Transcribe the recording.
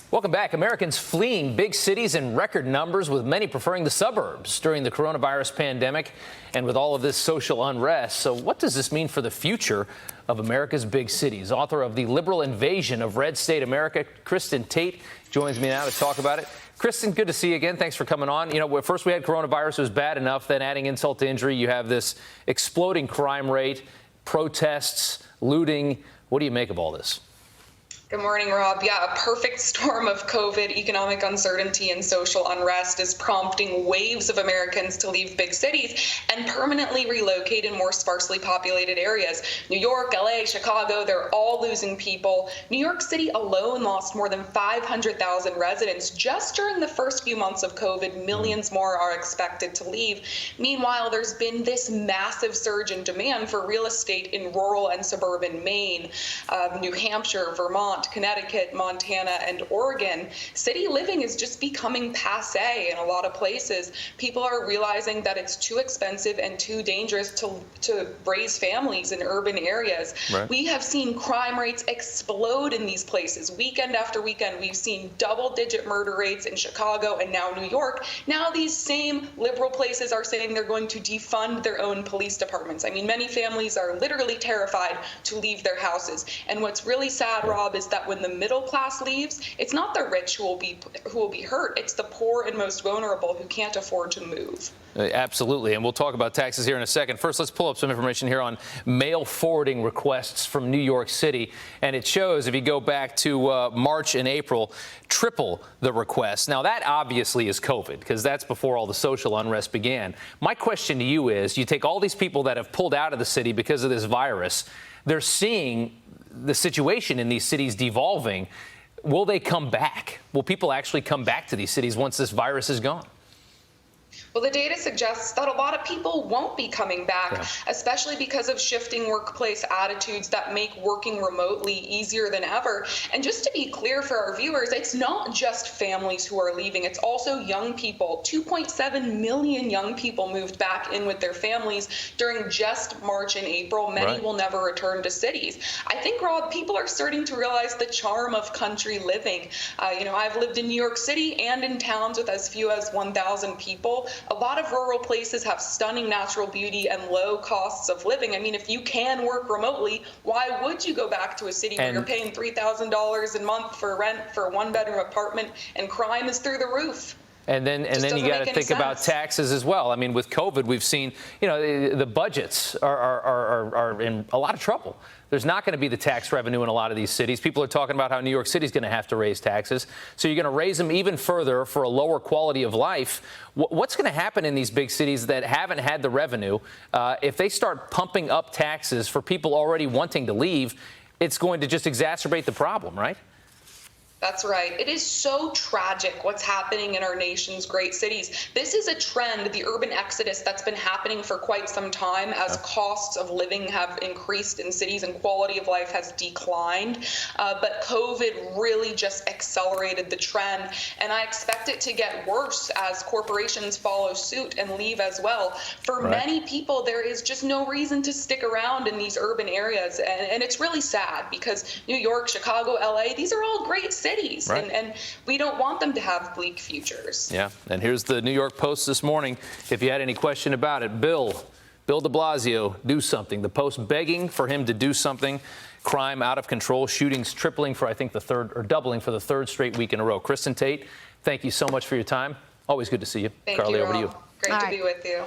Welcome back. Americans fleeing big cities in record numbers, with many preferring the suburbs during the coronavirus pandemic and with all of this social unrest. So what does this mean for the future of America's big cities? Author of The Liberal Invasion of Red State America, Kristin Tate, joins me now to talk about it. Kristin, good to see you again. Thanks for coming on. You know, first we had coronavirus, it was bad enough. Then adding insult to injury, you have this exploding crime rate, protests, looting. What do you make of all this? Good morning, Rob. Yeah, a perfect storm of COVID, economic uncertainty, and social unrest is prompting waves of Americans to leave big cities and permanently relocate in more sparsely populated areas. New York, LA, Chicago, they're all losing people. New York City alone lost more than 500,000 residents just during the first few months of COVID. Millions more are expected to leave. Meanwhile, there's been this massive surge in demand for real estate in rural and suburban Maine, New Hampshire, Vermont, Connecticut, Montana, and Oregon. City living is just becoming passé in a lot of places. People are realizing that it's too expensive and too dangerous to raise families in urban areas. Right. We have seen crime rates explode in these places. Weekend after weekend, we've seen double-digit murder rates in Chicago and now New York. Now these same liberal places are saying they're going to defund their own police departments. I mean, many families are literally terrified to leave their houses. And what's really sad, Rob, is that when the middle class leaves, it's not the rich who will be hurt. It's the poor and most vulnerable who can't afford to move. Absolutely. And we'll talk about taxes here in a second. First, let's pull up some information here on mail forwarding requests from New York City. And it shows, if you go back to March and April, triple the requests. Now, that obviously is COVID, because that's before all the social unrest began. My question to you is, you take all these people that have pulled out of the city because of this virus, they're seeing the situation in these cities devolving. Will they come back? Will people actually come back to these cities once this virus is gone? Well, the data suggests that a lot of people won't be coming back, especially because of shifting workplace attitudes that make working remotely easier than ever. And just to be clear for our viewers, it's not just families who are leaving. It's also young people. 2.7 million young people moved back in with their families during just March and April. Many will never return to cities. I think, Rob, people are starting to realize the charm of country living. I've lived in New York City and in towns with as few as 1,000 people. A lot of rural places have stunning natural beauty and low costs of living. I mean, if you can work remotely, why would you go back to a city where you're paying $3,000 a month for rent for a one-bedroom apartment and crime is through the roof? And then you got to think about taxes as well. I mean, with COVID, we've seen, the budgets are in a lot of trouble. There's not going to be the tax revenue in a lot of these cities. People are talking about how New York City is going to have to raise taxes. So you're going to raise them even further for a lower quality of life. What's going to happen in these big cities that haven't had the revenue? If they start pumping up taxes for people already wanting to leave, it's going to just exacerbate the problem, right? That's right. It is so tragic what's happening in our nation's great cities. This is a trend, the urban exodus, that's been happening for quite some time as costs of living have increased in cities and quality of life has declined. But COVID really just accelerated the trend. And I expect it to get worse as corporations follow suit and leave as well. For many people, there is just no reason to stick around in these urban areas. And it's really sad because New York, Chicago, LA, these are all great cities. And we don't want them to have bleak futures. Yeah, and here's the New York Post this morning. If you had any question about it, Bill de Blasio, do something. The Post begging for him to do something. Crime out of control, shootings tripling for, I think, doubling for the third straight week in a row. Kristin Tate, thank you so much for your time. Always good to see you. Thank you, Carly, over to you. Great to be with you.